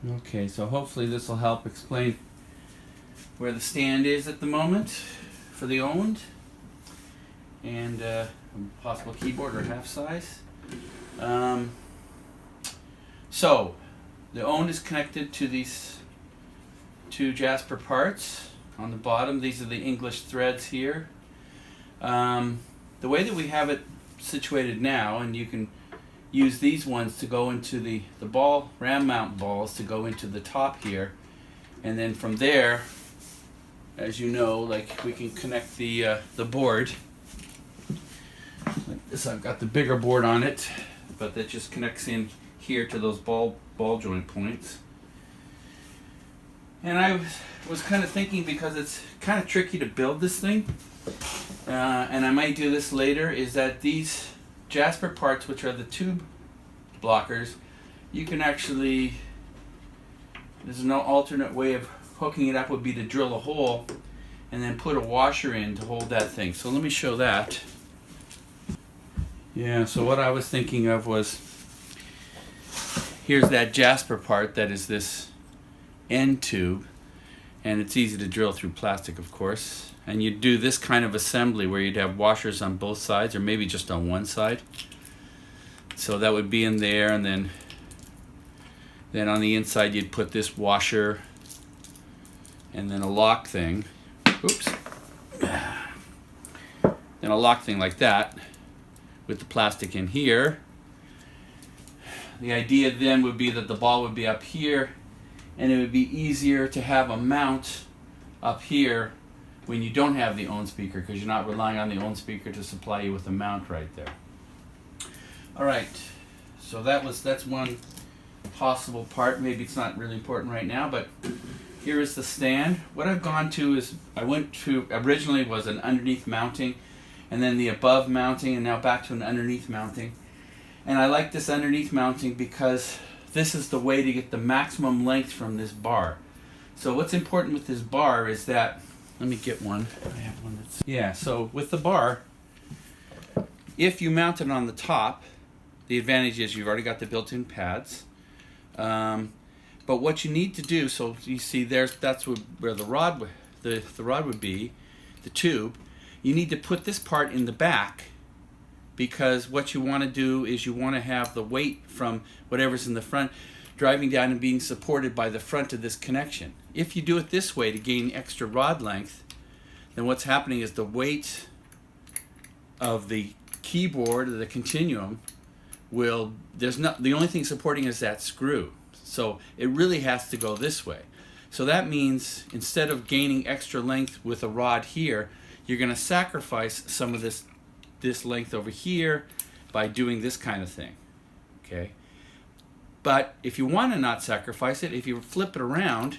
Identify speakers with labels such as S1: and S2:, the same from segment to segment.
S1: Okay, so hopefully this will help explain where the stand is at the moment for the Onde and a possible keyboard or half size. So the Onde is connected to these two Jasper parts on the bottom. These are the English threads here. The way that we have it situated now, and you can use these ones to go into the ball, ram mount balls to go into the top here, and then from there, as you know, like we can connect the board like this. I've got the bigger board on it, but that just connects in here to those ball joint points. And I was kind of thinking, because it's kind of tricky to build this thing, and I might do this later, is that these Jasper parts, which are the tube blockers, you can actually, there's no alternate way of hooking it up, would be to drill a hole and then put a washer in to hold that thing. So let me show that. Yeah, so what I was thinking of was, here's that Jasper part that is this end tube, and it's easy to drill through plastic, of course. And you'd do this kind of assembly where you'd have washers on both sides, or maybe just on one side. So that would be in there, and then on the inside you'd put this washer and then a lock thing. Oops. Then a lock thing like that with the plastic in here. The idea then would be that the ball would be up here, and it would be easier to have a mount up here when you don't have the Onde speaker, because you're not relying on the Onde speaker to supply you with a mount right there. All right, so that's one possible part. Maybe it's not really important right now, but here is the stand. What I've gone to is, I went to, originally was an underneath mounting, and then the above mounting, and now back to an underneath mounting. And I like this underneath mounting because this is the way to get the maximum length from this bar. So what's important with this bar is that, let me get one. I have one that's, yeah, so with the bar, if you mount it on the top, the advantage is you've already got the built-in pads. But what you need to do, so you see that's where the rod would be, the tube. You need to put this part in the back, because what you want to do is you want to have the weight from whatever's in the front driving down and being supported by the front of this connection. If you do it this way to gain extra rod length, then what's happening is the weight of the keyboard or the continuum will, the only thing supporting is that screw. So it really has to go this way. So that means instead of gaining extra length with a rod here, you're going to sacrifice some of this length over here by doing this kind of thing. Okay? But if you want to not sacrifice it, if you flip it around,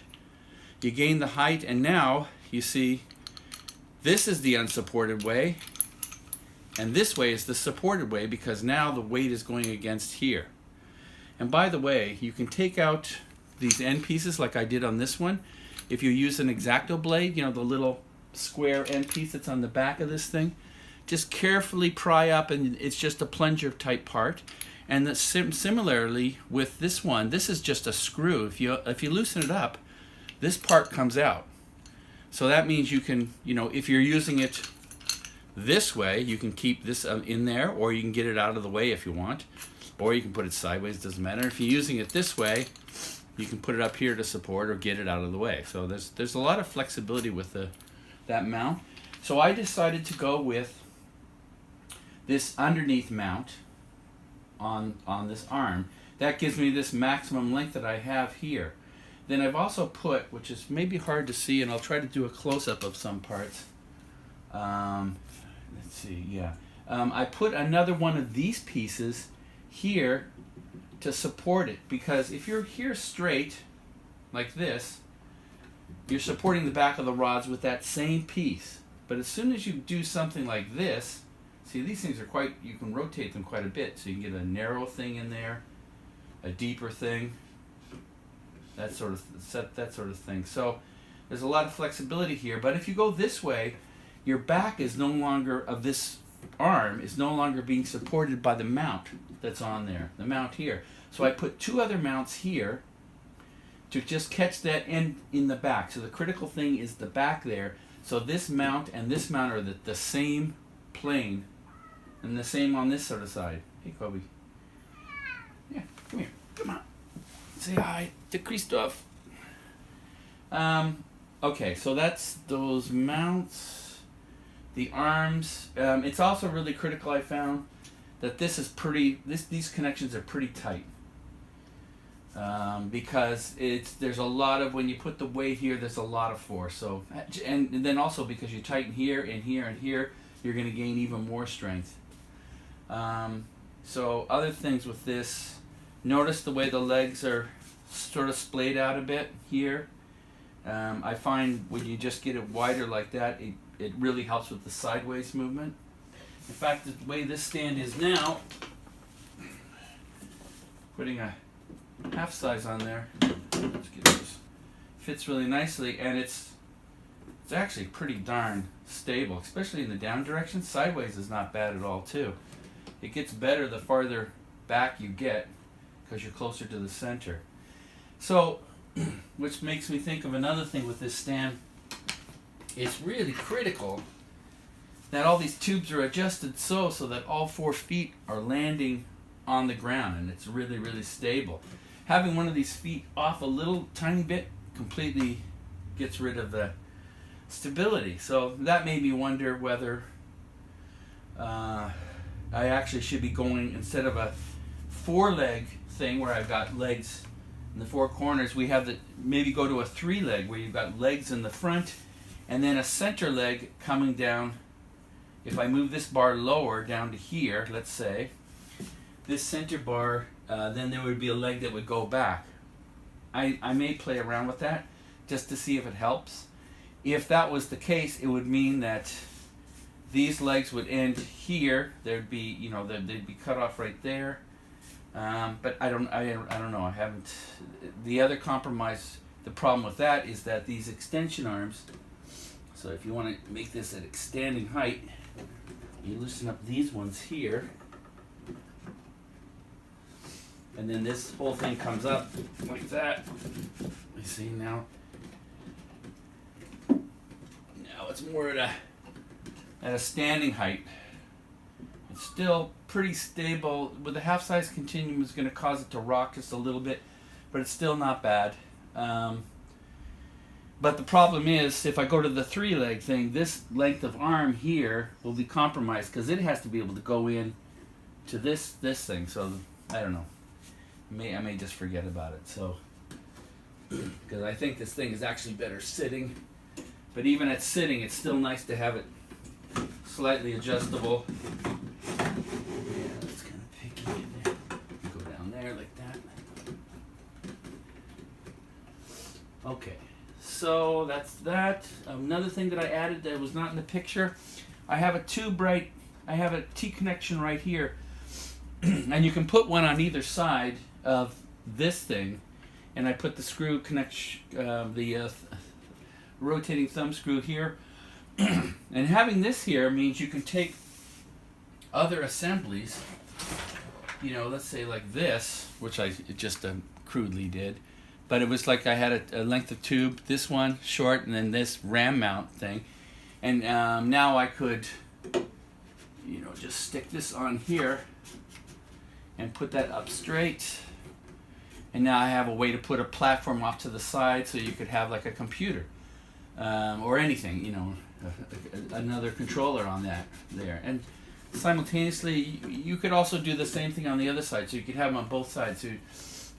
S1: you gain the height, and now you see this is the unsupported way, and this way is the supported way, because now the weight is going against here. And by the way, you can take out these end pieces like I did on this one. If you use an X-Acto blade, you know, the little square end piece that's on the back of this thing, just carefully pry up, and it's just a plunger type part. And similarly with this one, this is just a screw. If you loosen it up, this part comes out. So that means you can, you know, if you're using it this way, you can keep this in there, or you can get it out of the way if you want, or you can put it sideways, doesn't matter. If you're using it this way, you can put it up here to support or get it out of the way. So there's a lot of flexibility with that mount. So I decided to go with this underneath mount on this arm. That gives me this maximum length that I have here. Then I've also put, which is maybe hard to see, and I'll try to do a close-up of some parts. Let's see, yeah. I put another one of these pieces here to support it, because if you're here straight, like this, you're supporting the back of the rods with that same piece. But as soon as you do something like this, see, these things are quite, you can rotate them quite a bit, so you can get a narrow thing in there, a deeper thing, that sort of thing. So there's a lot of flexibility here. But if you go this way, your back is no longer, of this arm, is no longer being supported by the mount that's on there, the mount here. So I put two other mounts here, to just catch that end in the back. So the critical thing is the back there. So this mount and this mount are the same plane, and the same on this sort of side. Hey, Kobe. Yeah, come here. Come on. Say hi to Christoph. Okay, so that's those mounts. The arms. It's also really critical, I found, that this is pretty. These connections are pretty tight. Because there's a lot of, when you put the weight here, there's a lot of force. So, and then also because you tighten here and here and here, you're going to gain even more strength. So other things with this, notice the way the legs are sort of splayed out a bit here. I find when you just get it wider like that, it really helps with the sideways movement. In fact, the way this stand is now, putting a half size on there, let's get this, fits really nicely, and it's actually pretty darn stable, especially in the down direction. Sideways is not bad at all too. It gets better the farther back you get because you're closer to the center. So, which makes me think of another thing with this stand. It's really critical that all these tubes are adjusted so that all 4 feet are landing on the ground, and it's really, really stable. Having one of these feet off a little tiny bit completely gets rid of the stability. So that made me wonder whether I actually should be going, instead of a 4-leg thing where I've got legs in the 4 corners, we have maybe go to a 3-leg where you've got legs in the front and then a center leg coming down. If I move this bar lower down to here, let's say, this center bar, then there would be a leg that would go back. I may play around with that just to see if it helps. If that was the case, it would mean that these legs would end here. There'd be, they'd be cut off right there. But I don't know. I haven't. The other compromise, the problem with that is that these extension arms. So if you want to make this at extending height, you loosen up these ones here. And then this whole thing comes up like that. You see now? Now it's more at a standing height. It's still pretty stable. With the half size continuum, is going to cause it to rock just a little bit, but it's still not bad. But the problem is, if I go to the 3-leg thing, this length of arm here will be compromised because it has to be able to go in to this thing. So I don't know. I may just forget about it. So, because I think this thing is actually better sitting. But even at sitting, it's still nice to have it slightly adjustable. Yeah, that's kind of picky in there. Go down there like that. Okay, so that's that. Another thing that I added that was not in the picture, I have a T connection right here, and you can put one on either side of this thing, and I put the screw connection, rotating thumb screw here. And having this here means you can take other assemblies, let's say like this, which I just crudely did, but it was like I had a length of tube, this one short, and then this ram mount thing, and now I could, just stick this on here and put that up straight, and now I have a way to put a platform off to the side so you could have like a computer or anything, another controller on that there. And simultaneously, you could also do the same thing on the other side, so you could have them on both sides. So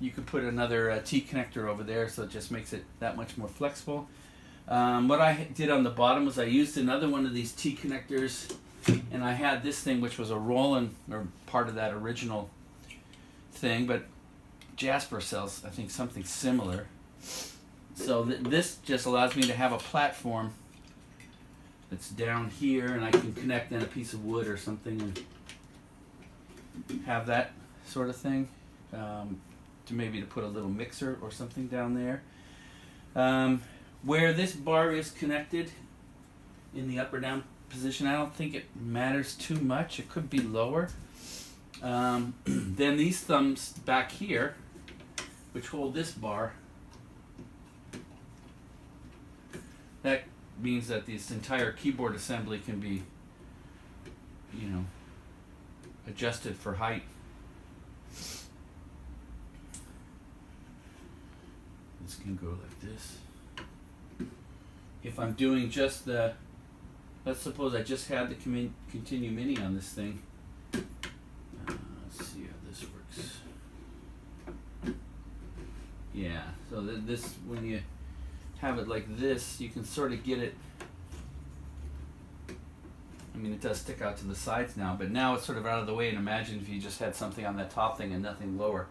S1: you could put another T connector over there, so it just makes it that much more flexible. What I did on the bottom was I used another one of these T connectors, and I had this thing which was a Roland, or part of that original thing, but Jasper sells, I think, something similar. So this just allows me to have a platform that's down here, and I can connect in a piece of wood or something and have that sort of thing, to maybe to put a little mixer or something down there. Where this bar is connected in the up or down position, I don't think it matters too much. It could be lower. Then these thumbs back here, which hold this bar, means that this entire keyboard assembly can be, you know, adjusted for height. This can go like this. If I'm doing just the, let's suppose I just had the continue mini on this thing. Let's see how this works. Yeah, so this, when you have it like this, you can sort of get it. I mean, it does stick out to the sides now, but now it's sort of out of the way. And imagine if you just had something on that top thing and nothing lower,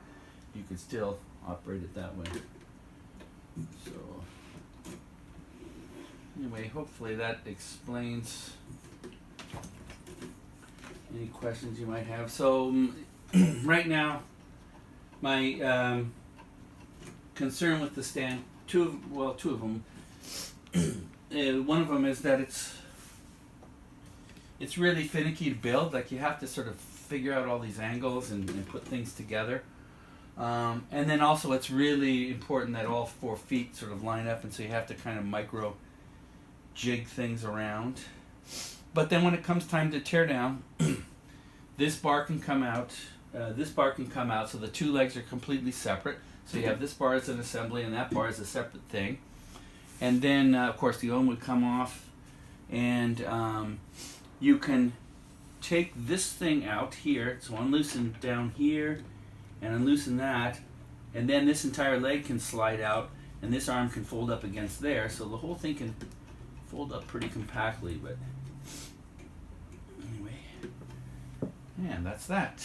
S1: you could still operate it that way. So anyway, hopefully that explains any questions you might have. So right now, my concern with the stand, two of them. One of them is that it's really finicky to build. Like, you have to sort of figure out all these angles and put things together. And then also it's really important that all 4 feet sort of line up, and so you have to kind of micro jig things around. But then when it comes time to tear down, this bar can come out, this bar can come out, so the 2 legs are completely separate. So you have this bar as an assembly and that bar as a separate thing. And then, of course, the ohm would come off, and you can take this thing out here, so unloosen down here and unloosen that, and then this entire leg can slide out, and this arm can fold up against there, so the whole thing can fold up pretty compactly. But anyway, and that's that.